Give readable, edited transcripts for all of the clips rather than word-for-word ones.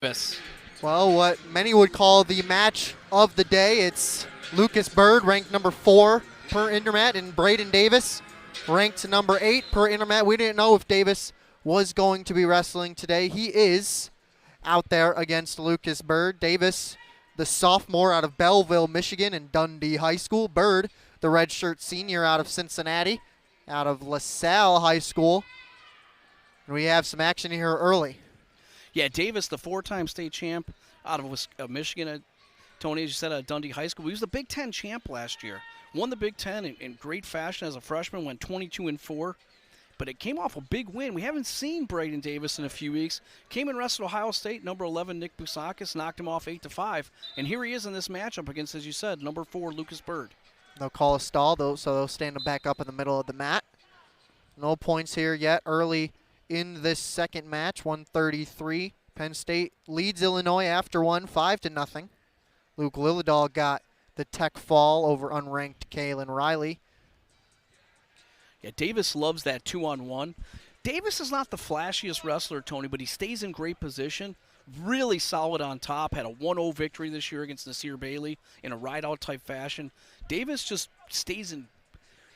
Yes. Well, what many would call the match of the day. It's Lucas Byrd, ranked number 4 per Intermat, and Braeden Davis, ranked number 8 per Intermat. We didn't know if Davis was going to be wrestling today. He is out there against Lucas Byrd. Davis, the sophomore out of Belleville, Michigan, and Dundee High School. Byrd, the redshirt senior out of Cincinnati, out of LaSalle High School. And we have some action here early. Yeah, Davis, the 4-time state champ out of Michigan, Tony, as you said, at Dundee High School. He was the Big Ten champ last year. Won the Big Ten in great fashion as a freshman, went 22-4. But it came off a big win. We haven't seen Braeden Davis in a few weeks. Came and wrestled Ohio State, number 11, Nick Bousakis, knocked him off 8-5. And here he is in this matchup against, as you said, number 4, Lucas Byrd. They'll call a stall, though, so they'll stand him back up in the middle of the mat. No points here yet early in this second match, 133. Penn State leads Illinois after one, 5-0. Luke Lillidahl got the tech fall over unranked Kalen Riley. Yeah, Davis loves that 2-on-1. Davis is not the flashiest wrestler, Tony, but he stays in great position. Really solid on top. Had a 1-0 victory this year against Nasir Bailey in a ride-out type fashion. Davis just stays in.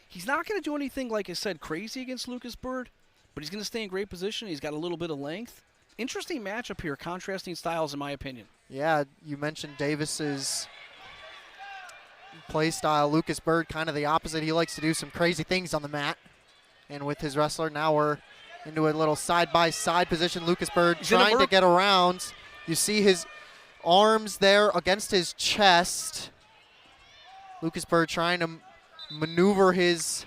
He's not going to do anything, like I said, crazy against Lucas Byrd, but he's going to stay in great position. He's got a little bit of length. Interesting matchup here, contrasting styles in my opinion. Yeah, you mentioned Davis's play style. Lucas Byrd, kind of the opposite. He likes to do some crazy things on the mat. And with his wrestler, now we're into a little side-by-side position. Lucas Byrd trying to get around. You see his arms there against his chest. Lucas Byrd trying to maneuver his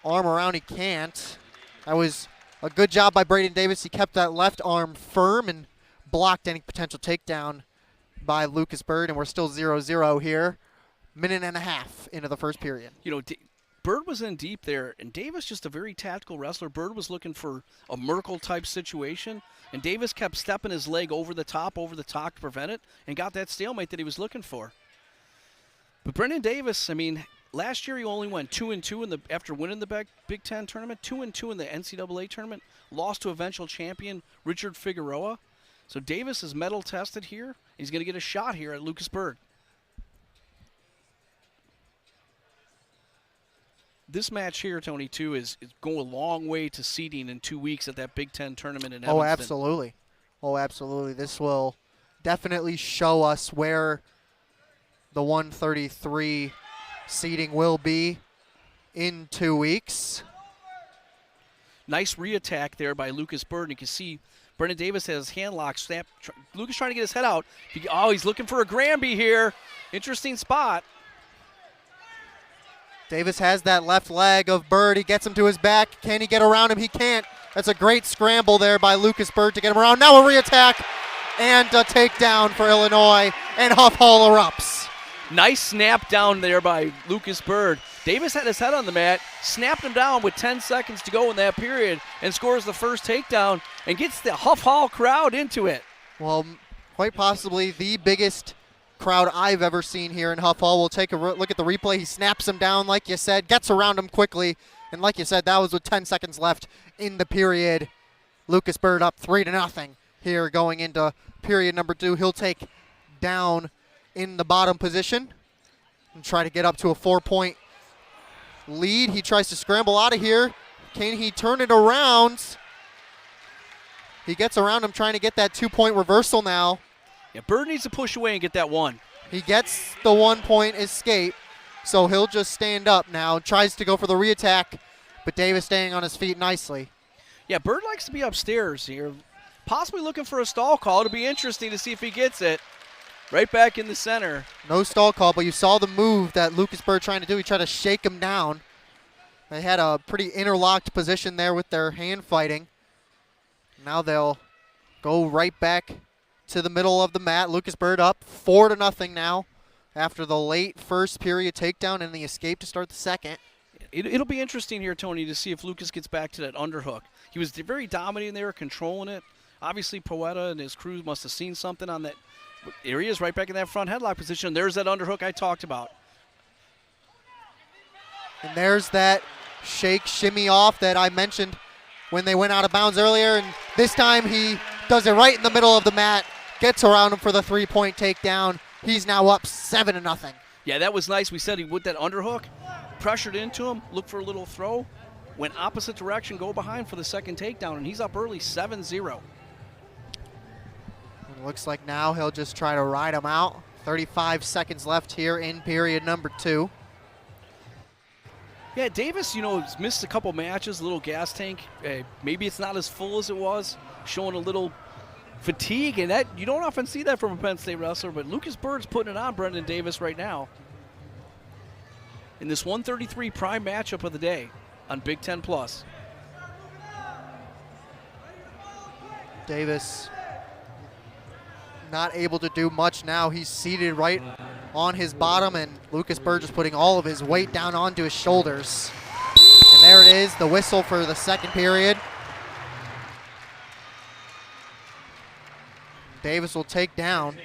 arm around. He can't. That was a good job by Braeden Davis. He kept that left arm firm and blocked any potential takedown by Lucas Byrd, and we're still 0-0 here. Minute and a half into the first period. You know, Byrd was in deep there, and Davis just a very tactical wrestler. Byrd was looking for a Merkel-type situation, and Davis kept stepping his leg over the top to prevent it, and got that stalemate that he was looking for. But Brendan Davis, I mean, last year he only went 2-2 after winning the Big Ten tournament, 2-2 in the NCAA tournament, lost to eventual champion Richard Figueroa. So Davis is medal tested here. He's going to get a shot here at Lucas Byrd. This match here, Tony, too, is going a long way to seeding in 2 weeks at that Big Ten tournament in Evanston. Oh, absolutely. Oh, absolutely. This will definitely show us where the 133 seeding will be in 2 weeks. Nice re-attack there by Lucas Byrd. You can see Brendan Davis has his hand locked. Snap. Lucas trying to get his head out. He's looking for a Granby here. Interesting spot. Davis has that left leg of Byrd. He gets him to his back. Can he get around him? He can't. That's a great scramble there by Lucas Byrd to get him around. Now a re-attack and a takedown for Illinois, and Huff Hall erupts. Nice snap down there by Lucas Byrd. Davis had his head on the mat, snapped him down with 10 seconds to go in that period, and scores the first takedown and gets the Huff Hall crowd into it. Well, quite possibly the biggest crowd I've ever seen here in Huff Hall. We'll take a look at the replay. He snaps him down, like you said, gets around him quickly, and like you said, that was with 10 seconds left in the period. Lucas Byrd up 3-0 here going into period number 2. He'll take down in the bottom position and try to get up to a 4-point lead. He tries to scramble out of here. Can he turn it around? He gets around him trying to get that 2-point reversal now. Yeah, Byrd needs to push away and get that one. He gets the 1-point escape, so he'll just stand up now. Tries to go for the re-attack, but Davis staying on his feet nicely. Yeah, Byrd likes to be upstairs here. Possibly looking for a stall call. It'll be interesting to see if he gets it. Right back in the center. No stall call, but you saw the move that Lucas Byrd trying to do. He tried to shake him down. They had a pretty interlocked position there with their hand fighting. Now they'll go right back to the middle of the mat. Lucas Byrd up 4-0 now after the late first period takedown and the escape to start the second. It'll be interesting here, Tony, to see if Lucas gets back to that underhook. He was very dominating there, controlling it. Obviously, Poeta and his crew must have seen something on that. There he is, right back in that front headlock position. There's that underhook I talked about. And there's that shake shimmy off that I mentioned when they went out of bounds earlier. And this time he does it right in the middle of the mat, gets around him for the three-point takedown. He's now up 7-0. Yeah, that was nice. We said he with that underhook, pressured into him, looked for a little throw, went opposite direction, go behind for the second takedown, and he's up early 7-0. It looks like now he'll just try to ride him out. 35 seconds left here in period number 2. Yeah, Davis, has missed a couple matches, a little gas tank. Maybe it's not as full as it was, showing a little fatigue, and that you don't often see that from a Penn State wrestler, but Lucas Byrd's putting it on Brendan Davis right now in this 133 prime matchup of the day on Big Ten Plus. Davis not able to do much now. He's seated right on his bottom, and Lucas Byrd just putting all of his weight down onto his shoulders. And there it is, the whistle for the second period. Davis will take down.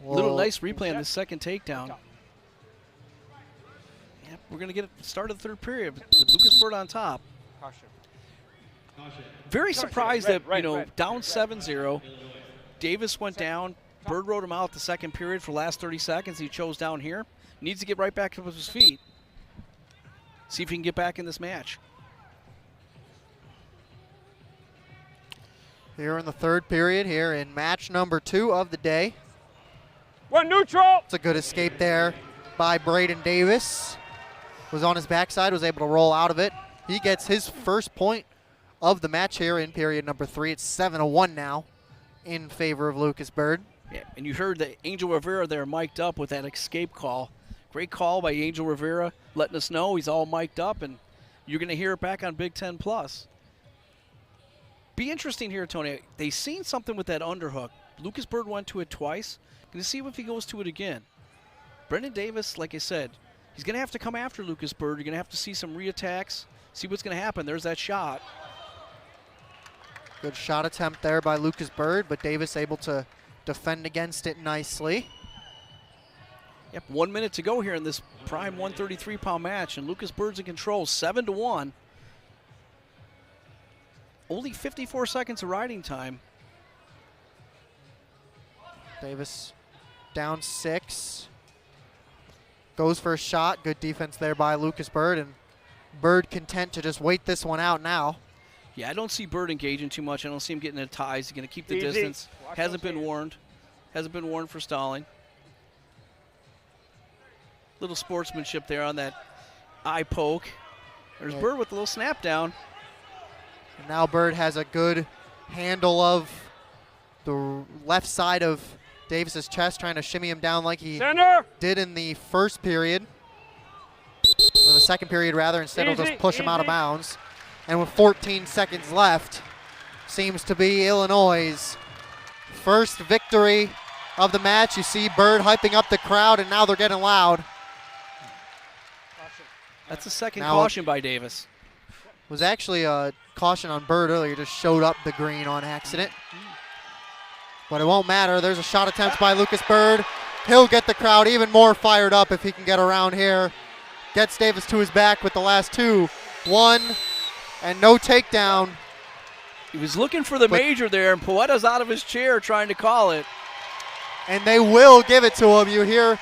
Little nice replay on the second takedown. Yep, we're going to get it start of the third period with Lucas Byrd on top. Very surprised that, down 7-0. Davis went down. Byrd rode him out the second period for the last 30 seconds. He chose down here. Needs to get right back up with his feet. See if he can get back in this match. Here in the third period, here in match number 2 of the day. One neutral. It's a good escape there by Braeden Davis. Was on his backside, was able to roll out of it. He gets his first point of the match here in period number 3. It's 7-1 now in favor of Lucas Byrd. Yeah, and you heard that Angel Rivera there mic'd up with that escape call. Great call by Angel Rivera, letting us know he's all mic'd up, and you're going to hear it back on Big Ten Plus. Be interesting here, Tony. They seen something with that underhook. Lucas Byrd went to it twice. Going to see if he goes to it again. Brendan Davis, like I said, he's going to have to come after Lucas Byrd. You're going to have to see some reattacks, see what's going to happen. There's that shot. Good shot attempt there by Lucas Byrd, but Davis able to defend against it nicely. Yep, 1 minute to go here in this prime 133-pound match, and Lucas Byrd's in control, 7-1. Only 54 seconds of riding time. Davis down 6. Goes for a shot. Good defense there by Lucas Byrd, and Byrd content to just wait this one out now. Yeah, I don't see Byrd engaging too much. I don't see him getting into ties. He's going to keep the distance. Hasn't been warned. Hasn't been warned for stalling. Little sportsmanship there on that eye poke. There's Byrd with a little snap down. And now Byrd has a good handle of the left side of Davis's chest, trying to shimmy him down like he did in the first period. Or the second period, rather. Instead, he'll just push him out of bounds. And with 14 seconds left, seems to be Illinois' first victory of the match. You see Byrd hyping up the crowd, and now they're getting loud. That's a second caution by Davis. Was actually a caution on Byrd earlier, just showed up the green on accident. But it won't matter. There's a shot attempt by Lucas Byrd. He'll get the crowd even more fired up if he can get around here. Gets Davis to his back with the last 2. 1, and no takedown. He was looking for the major there, and Poeta's out of his chair trying to call it. And they will give it to him. You hear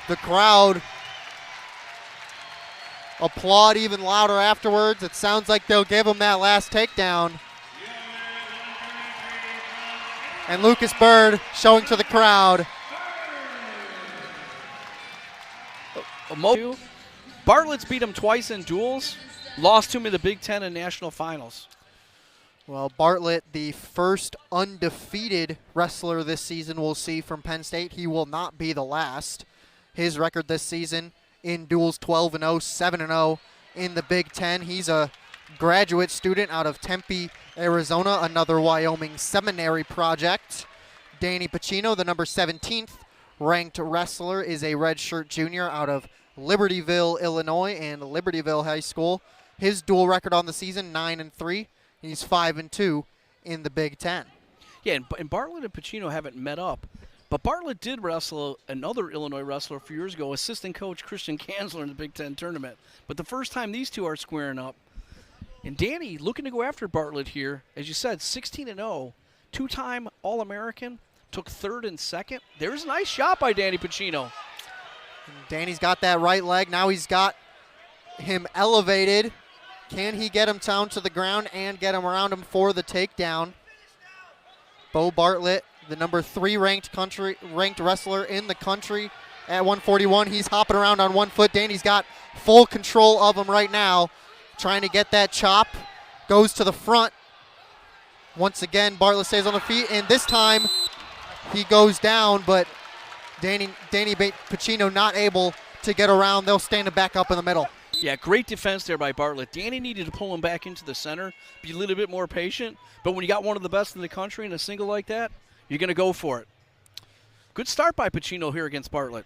the crowd applaud even louder afterwards. It sounds like they'll give him that last takedown. And Lucas Byrd showing to the crowd. Bartlett's beat him twice in duels. Lost to him in the Big Ten and national finals. Well, Bartlett, the first undefeated wrestler this season we'll see from Penn State. He will not be the last. His record this season in duels, 12-0, 7-0 in the Big Ten. He's a graduate student out of Tempe, Arizona, another Wyoming seminary project. Danny Pucino, the number 17th ranked wrestler, is a redshirt junior out of Libertyville, Illinois, and Libertyville High School. His dual record on the season, 9-3. He's 5-2 in the Big Ten. Yeah, and Bartlett and Pucino haven't met up. But Bartlett did wrestle another Illinois wrestler a few years ago, assistant coach Christian Kanzler in the Big Ten tournament. But the first time these two are squaring up, And Danny looking to go after Bartlett here. As you said, 16-0, two-time All-American, took third and second. There's a nice shot by Danny Pucino. And Danny's got that right leg. Now he's got him elevated. Can he get him down to the ground and get him around him for the takedown? Beau Bartlett, the number 3 ranked wrestler in the country at 141. He's hopping around on one foot. Danny's got full control of him right now, trying to get that chop. Goes to the front. Once again, Bartlett stays on the feet, and this time he goes down, but Danny Pucino not able to get around. They'll stand him back up in the middle. Yeah, great defense there by Bartlett. Danny needed to pull him back into the center, be a little bit more patient, but when you got one of the best in the country in a single like that, you're going to go for it. Good start by Pucino here against Bartlett.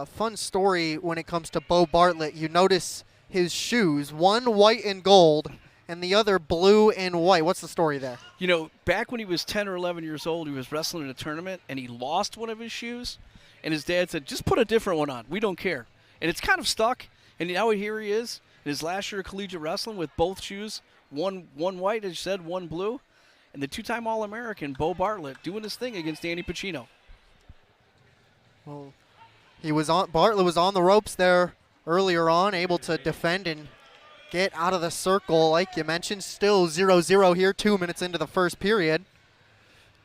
Fun story when it comes to Beau Bartlett. You notice his shoes, one white and gold, and the other blue and white. What's the story there? You know, back when he was 10 or 11 years old, he was wrestling in a tournament, and he lost one of his shoes, and his dad said, just put a different one on. We don't care. And it's kind of stuck, and now here he is in his last year of collegiate wrestling with both shoes, one white, as you said, one blue, and the two-time All-American, Beau Bartlett, doing his thing against Danny Pucino. Well, Bartlett was on the ropes there earlier on, able to defend and get out of the circle. Like you mentioned, still 0-0 here, 2 minutes into the first period.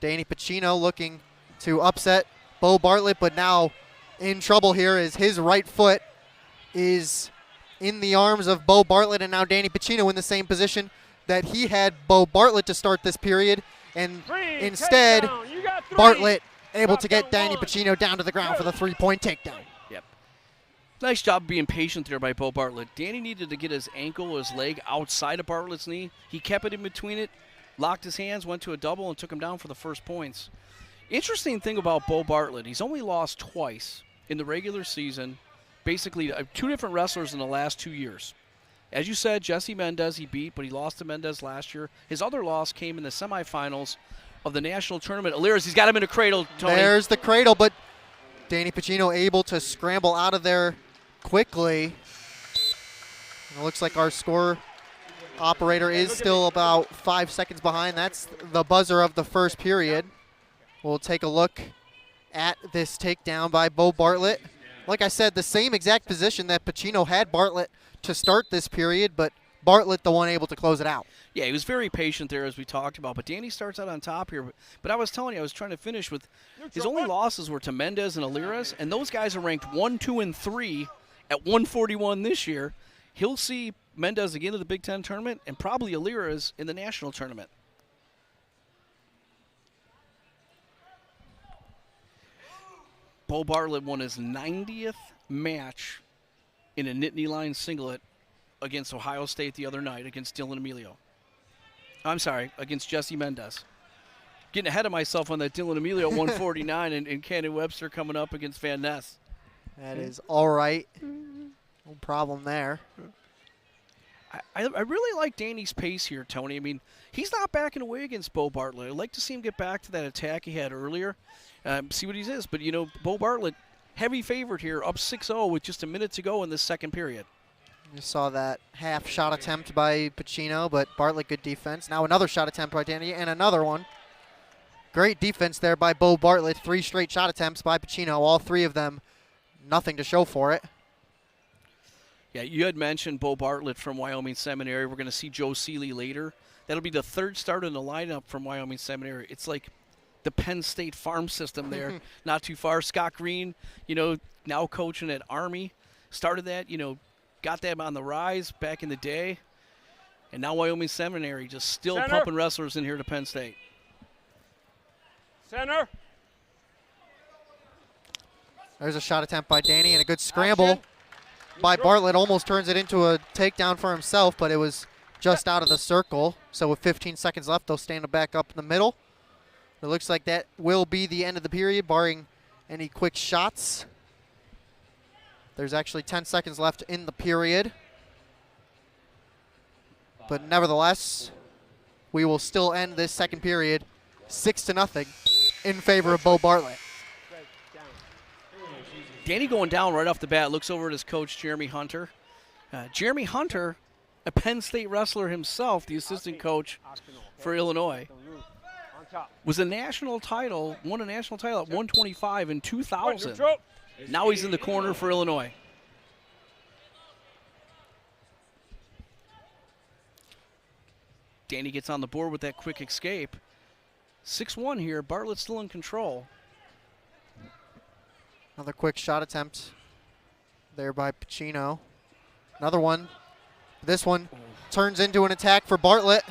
Danny Pucino looking to upset Beau Bartlett, but now in trouble here as his right foot is in the arms of Beau Bartlett, and now Danny Pucino in the same position that he had Beau Bartlett to start this period, and instead Bartlett able to get Danny Pucino down to the ground for the 3-point takedown. Yep. Nice job being patient there by Beau Bartlett. Danny needed to get his ankle or his leg outside of Bartlett's knee. He kept it in between it, locked his hands, went to a double, and took him down for the first points. Interesting thing about Beau Bartlett, he's only lost twice in the regular season, basically 2 different wrestlers in the last 2 years. As you said, Jesse Mendez he beat, but he lost to Mendez last year. His other loss came in the semifinals of the national tournament. Aliras, he's got him in a cradle, Tony. There's the cradle, but Danny Pucino able to scramble out of there quickly. It looks like our score operator is still about 5 seconds behind. That's the buzzer of the first period. We'll take a look at this takedown by Beau Bartlett. Like I said, the same exact position that Pucino had Bartlett to start this period, but Bartlett the one able to close it out. Yeah, he was very patient there as we talked about, but Danny starts out on top here. But I was telling you, I was trying to finish with his only losses were to Mendez and Aliras, and those guys are ranked 1, 2, and 3 at 141 this year. He'll see Mendez again in the Big Ten tournament and probably Aliras in the national tournament. Beau Bartlett won his 90th match in a Nittany Lions singlet against Ohio State the other night against Dylan Emilio. I'm sorry, against Jesse Mendez. Getting ahead of myself on that Dylan Emilio 149 and Cannon Webster coming up against Van Ness. That is all right. No problem there. I really like Danny's pace here, Tony. I mean, he's not backing away against Beau Bartlett. I'd like to see him get back to that attack he had earlier, see what he is. But, you know, Beau Bartlett, heavy favorite here, up 6-0 with just a minute to go in this second period. You saw that half shot attempt by Pucino, but Bartlett good defense. Now another shot attempt by Danny, and another one. Great defense there by Beau Bartlett. 3 straight shot attempts by Pucino, all 3 of them nothing to show for it. Yeah, you had mentioned Beau Bartlett from Wyoming Seminary. We're going to see Joe Seeley later. That'll be the 3rd start in the lineup from Wyoming Seminary. It's like the Penn State farm system there, not too far. Scott Green, you know, now coaching at Army, started that, you know, got them on the rise back in the day. And now Wyoming Seminary just still pumping wrestlers in here to Penn State. Center. There's a shot attempt by Danny and a good scramble by Bartlett. Almost turns it into a takedown for himself, but it was just out of the circle. So with 15 seconds left, they'll stand him back up in the middle. It looks like that will be the end of the period, barring any quick shots. There's actually 10 seconds left in the period. But nevertheless, we will still end this second period 6-0 in favor of Beau Bartlett. Danny going down right off the bat, looks over at his coach, Jeremy Hunter. Jeremy Hunter, a Penn State wrestler himself, the assistant coach for Illinois. Was a national title, won a national title at 125 in 2000. Now he's in the corner for Illinois. Danny gets on the board with that quick escape. 6-1 here. Bartlett still in control. Another quick shot attempt there by Pucino. Another one. This one turns into an attack for Bartlett.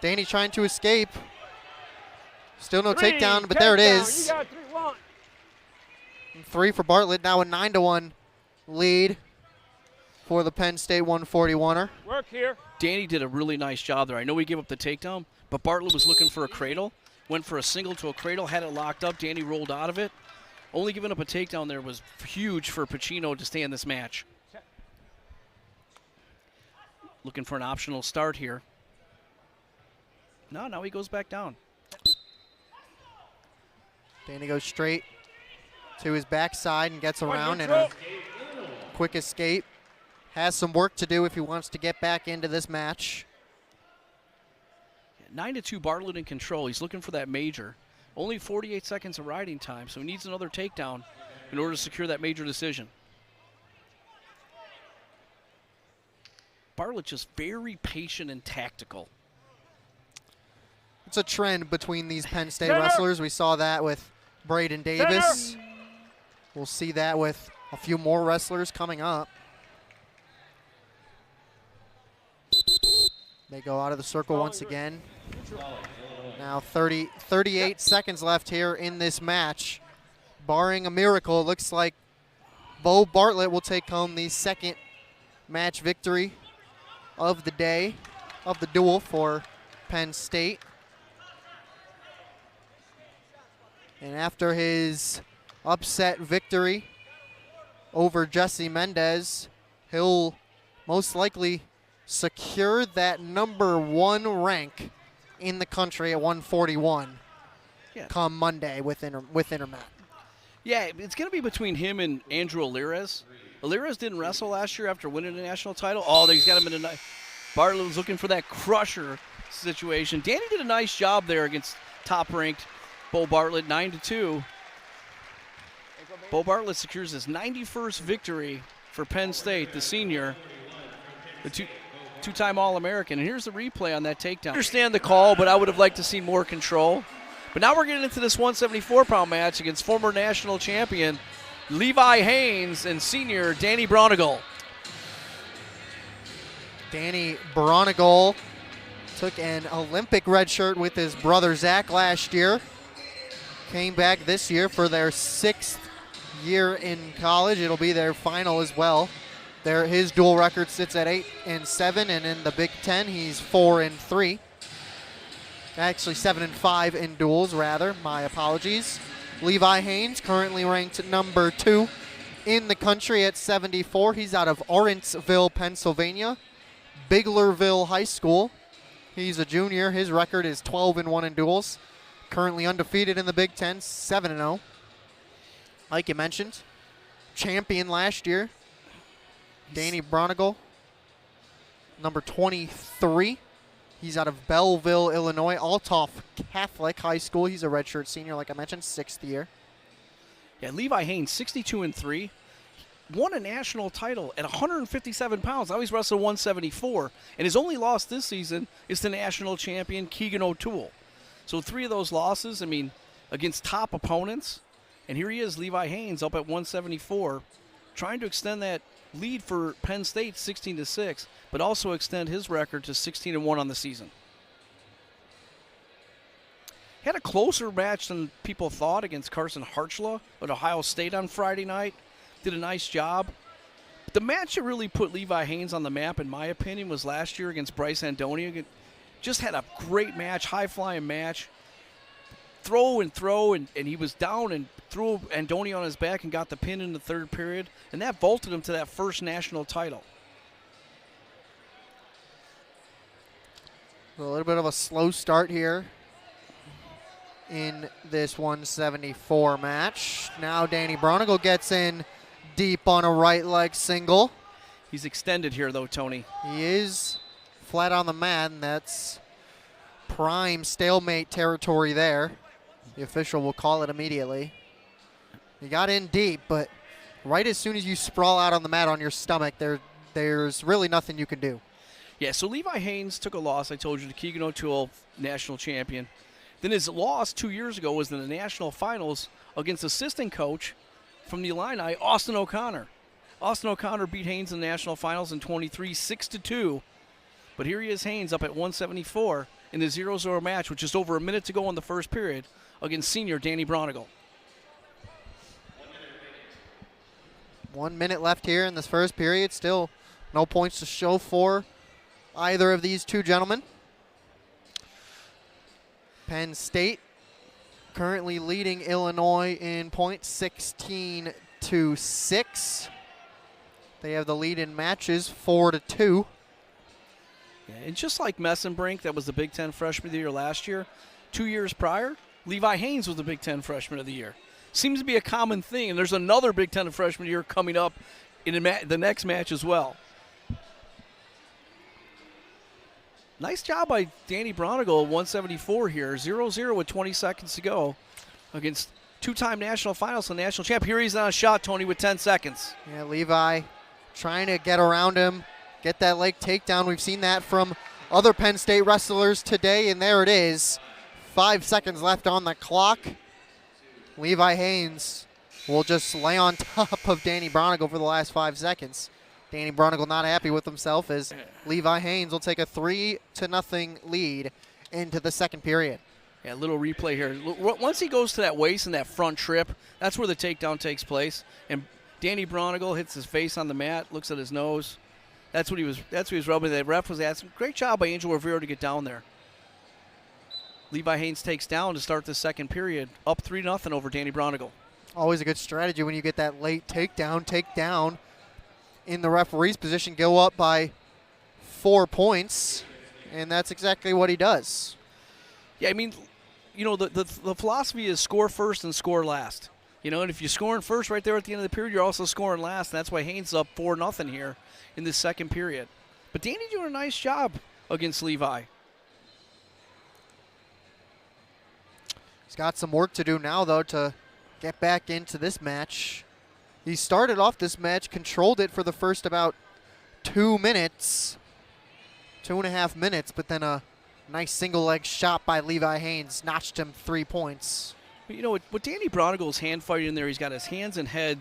Danny trying to escape. Still no takedown, but there it is. You got 3-1. 3 for Bartlett. Now a 9-1 lead for the Penn State 141er. Work here. Danny did a really nice job there. I know he gave up the takedown, but Bartlett was looking for a cradle. Went for a single to a cradle, had it locked up. Danny rolled out of it. Only giving up a takedown there was huge for Pucino to stay in this match. Looking for an optional start here. No, now he goes back down. Danny goes straight to his backside and gets around and a quick escape. Has some work to do if he wants to get back into this match. 9-2 Bartlett in control. He's looking for that major. Only 48 seconds of riding time, so he needs another takedown in order to secure that major decision. Bartlett just very patient and tactical. It's a trend between these Penn State wrestlers. We saw that with Braeden Davis. We'll see that with a few more wrestlers coming up. They go out of the circle once again. Now 38 seconds left here in this match. Barring a miracle, it looks like Beau Bartlett will take home the second match victory of the day, of the duel for Penn State. And after his upset victory over Jesse Mendez, he'll most likely secure that #1 rank in the country at 141 come Monday with Intermat. Yeah, it's going to be between him and Andrew Alirez. Alirez didn't wrestle last year after winning the national title. Oh, he's got him in a Bartlett was looking for that crusher situation. Danny did a nice job there against top-ranked Beau Bartlett, 9-2. Beau Bartlett secures his 91st victory for Penn State, the senior, the two-time All-American. And here's the replay on that takedown. I understand the call, but I would have liked to see more control. But now we're getting into this 174-pound match against former national champion Levi Haines and senior Danny Braunagel. Danny Braunagel took an Olympic red shirt with his brother Zach last year. Came back this year for their 6th year in college. It'll be their final as well. His dual record sits at 8-7, and in the Big Ten, he's 4-3. Actually, 7-5 in duels, rather. My apologies. Levi Haines, currently ranked #2 in the country at 74. He's out of Lawrenceville, Pennsylvania. Biglerville High School. He's a junior. His record is 12-1 in duels. Currently undefeated in the Big Ten, 7-0. Like you mentioned, champion last year. Danny Braunagel, #23. He's out of Belleville, Illinois, Althoff Catholic High School. He's a redshirt senior, like I mentioned, 6th year. Yeah, Levi Haines, 62-3. Won a national title at 157 pounds. Now he's wrestled 174. And his only loss this season is to national champion Keegan O'Toole. So 3 of those losses, I mean, against top opponents. And here he is, Levi Haines, up at 174, trying to extend that lead for Penn State 16-6, but also extend his record to 16-1 on the season. Had a closer match than people thought against Carson Hartzler at Ohio State on Friday night. Did a nice job. The match that really put Levi Haines on the map, in my opinion, was last year against Bryce Andonia. Just had a great match, high-flying match. Throw, and he was down and threw Andonia on his back and got the pin in the 3rd period, and that vaulted him to that first national title. A little bit of a slow start here in this 174 match. Now Danny Braunagel gets in deep on a right leg single. He's extended here, though, Tony. He is flat on the mat, and that's prime stalemate territory there. The official will call it immediately. You got in deep, but right as soon as you sprawl out on the mat on your stomach, there's really nothing you can do. Yeah, so Levi Haines took a loss, I told you, to Keegan O'Toole, national champion. Then his loss 2 years ago was in the national finals against assistant coach from the Illini, Austin O'Connor. Austin O'Connor beat Haines in the national finals in 23, 6-2. But here he is, Haines, up at 174 in the 0-0 match with just over a minute to go in the first period against senior Danny Braunagel. 1 minute left here in this first period. Still no points to show for either of these two gentlemen. Penn State currently leading Illinois in points, 16-6. They have the lead in matches, 4-2. Yeah, and just like Messenbrink, that was the Big Ten Freshman of the Year last year, 2 years prior, Levi Haines was the Big Ten Freshman of the Year. Seems to be a common thing, and there's another Big Ten Freshman of the Year coming up in the next match as well. Nice job by Danny Braunagel at 174 here, 0-0 with 20 seconds to go against two-time national finals and national champ. Here he's on a shot, Tony, with 10 seconds. Yeah, Levi trying to get around him, get that leg takedown. We've seen that from other Penn State wrestlers today, and there it is. 5 seconds left on the clock. Levi Haines will just lay on top of Danny Braunagel for the last 5 seconds. Danny Braunagel not happy with himself as Levi Haines will take a 3-0 lead into the second period. Yeah, little replay here. Once he goes to that waist and that front trip, that's where the takedown takes place. And Danny Braunagel hits his face on the mat, looks at his nose. That's what he was rubbing. The ref was asking. Great job by Angel Rivera to get down there. Levi Haines takes down to start the second period, up 3-0 over Danny Braunagel. Always a good strategy when you get that late takedown. Take down in the referee's position, go up by 4 points, and that's exactly what he does. Yeah, I mean, you know, the philosophy is score first and score last. You know, and if you're scoring first right there at the end of the period, you're also scoring last, and that's why Haines is up 4-0 here in this second period. But Danny doing a nice job against Levi. He's got some work to do now, though, to get back into this match. He started off this match, controlled it for the first about 2 minutes, 2.5 minutes, but then a nice single leg shot by Levi Haines notched him 3 points. You know, with Danny Braunagel hand fighting in there, he's got his hands and head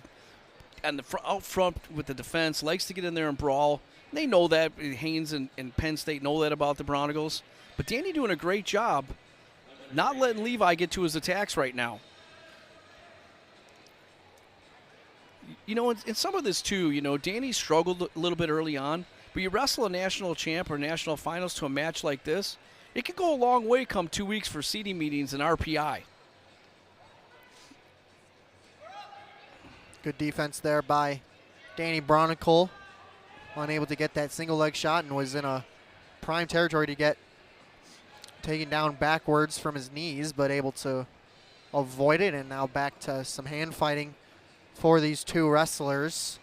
and out front with the defense, likes to get in there and brawl. They know that. Haines and Penn State know that about the Braunagels. But Danny doing a great job not letting Levi get to his attacks right now. You know, in some of this, too, you know, Danny struggled a little bit early on, but you wrestle a national champ or national finals to a match like this, it could go a long way come 2 weeks for seeding meetings and RPI. Good defense there by Danny Braunagel. Unable to get that single leg shot and was in a prime territory to get taken down backwards from his knees, but able to avoid it, and now back to some hand fighting for these two wrestlers.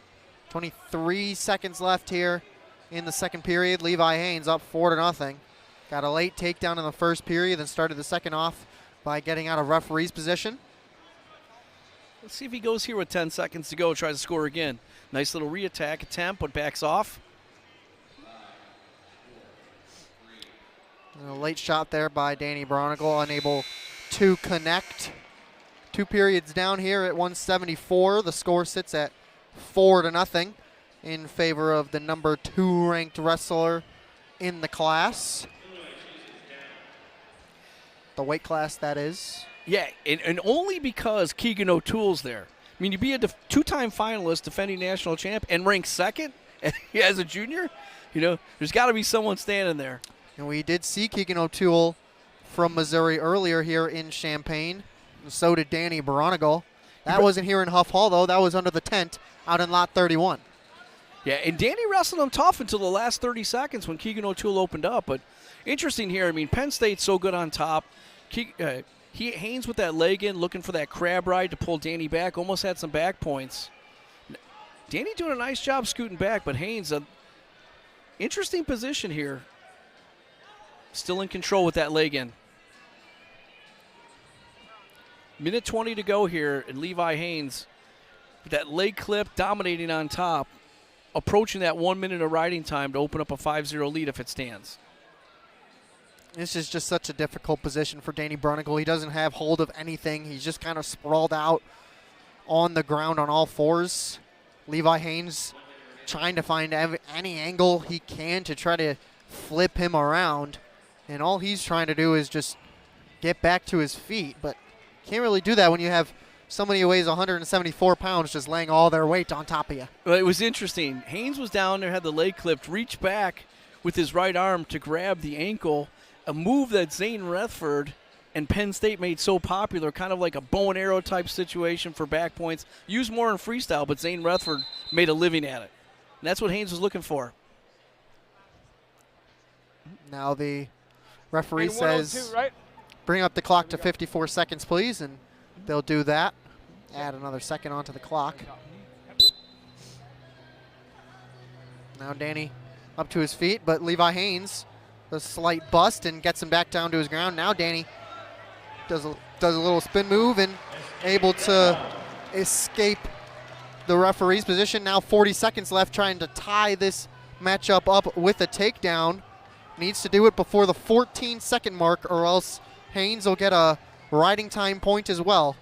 23 seconds left here in the second period. Levi Haines up 4-0. Got a late takedown in the first period, then started the second off by getting out of referee's position. Let's see if he goes here with 10 seconds to go, tries to score again. Nice little re-attack attempt, but backs off. A late shot there by Danny Braunagel, unable to connect. 2 periods down here at 174. The score sits at 4-0 in favor of the number 2 ranked wrestler in the class. The weight class, that is. Yeah, and only because Keegan O'Toole's there. I mean, you be a two-time finalist, defending national champ, and ranked second as a junior, you know, there's got to be someone standing there. And we did see Keegan O'Toole from Missouri earlier here in Champaign. And so did Danny Braunagel. That wasn't here in Huff Hall, though. That was under the tent out in Lot 31. Yeah, and Danny wrestled him tough until the last 30 seconds when Keegan O'Toole opened up. But interesting here, I mean, Penn State's so good on top. Haines with that leg in, looking for that crab ride to pull Danny back. Almost had some back points. Danny doing a nice job scooting back, but Haines, interesting position here. Still in control with that leg in. Minute 20 to go here, and Levi Haines, with that leg clip dominating on top, approaching that 1 minute of riding time to open up a 5-0 lead if it stands. This is just such a difficult position for Danny Braunagel. He doesn't have hold of anything. He's just kind of sprawled out on the ground on all fours. Levi Haines trying to find any angle he can to try to flip him around. And all he's trying to do is just get back to his feet. But can't really do that when you have somebody who weighs 174 pounds just laying all their weight on top of you. Well, it was interesting. Haines was down there, had the leg clipped, reached back with his right arm to grab the ankle, a move that Zane Rethford and Penn State made so popular, kind of like a bow and arrow type situation for back points. Used more in freestyle, but Zane Rethford made a living at it. And that's what Haines was looking for. Now the referee And says, 102, right? bring up the clock to 54 seconds, please, and they'll do that. Add another second onto the clock. Now Danny up to his feet, but Levi Haines, a slight bust and gets him back down to his ground. Now Danny does a little spin move and able to escape the referee's position. Now 40 seconds left, trying to tie this matchup up with a takedown. Needs to do it before the 14-second mark, or else Haines will get a riding time point as well.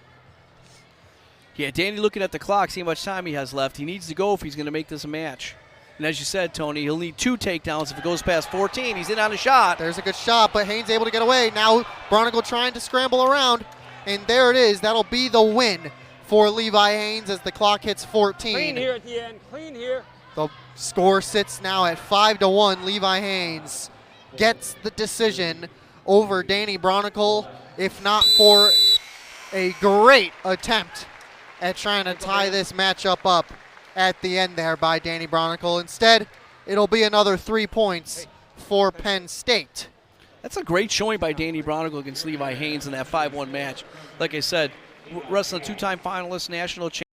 Yeah, Danny looking at the clock, seeing how much time he has left. He needs to go if he's going to make this a match. And as you said, Tony, he'll need 2 takedowns if it goes past 14. He's in on a shot. There's a good shot, but Haines able to get away. Now Braunagel trying to scramble around, and there it is. That'll be the win for Levi Haines as the clock hits 14. Clean here at the end. Clean here. The score sits now at 5-1. Levi Haines gets the decision over Danny Braunagel, if not for a great attempt at trying to tie this matchup up at the end there by Danny Braunagel. Instead, it'll be another 3 points for Penn State. That's a great showing by Danny Braunagel against Levi Haines in that 5-1 match. Like I said, wrestling 2-time finalist, national champion.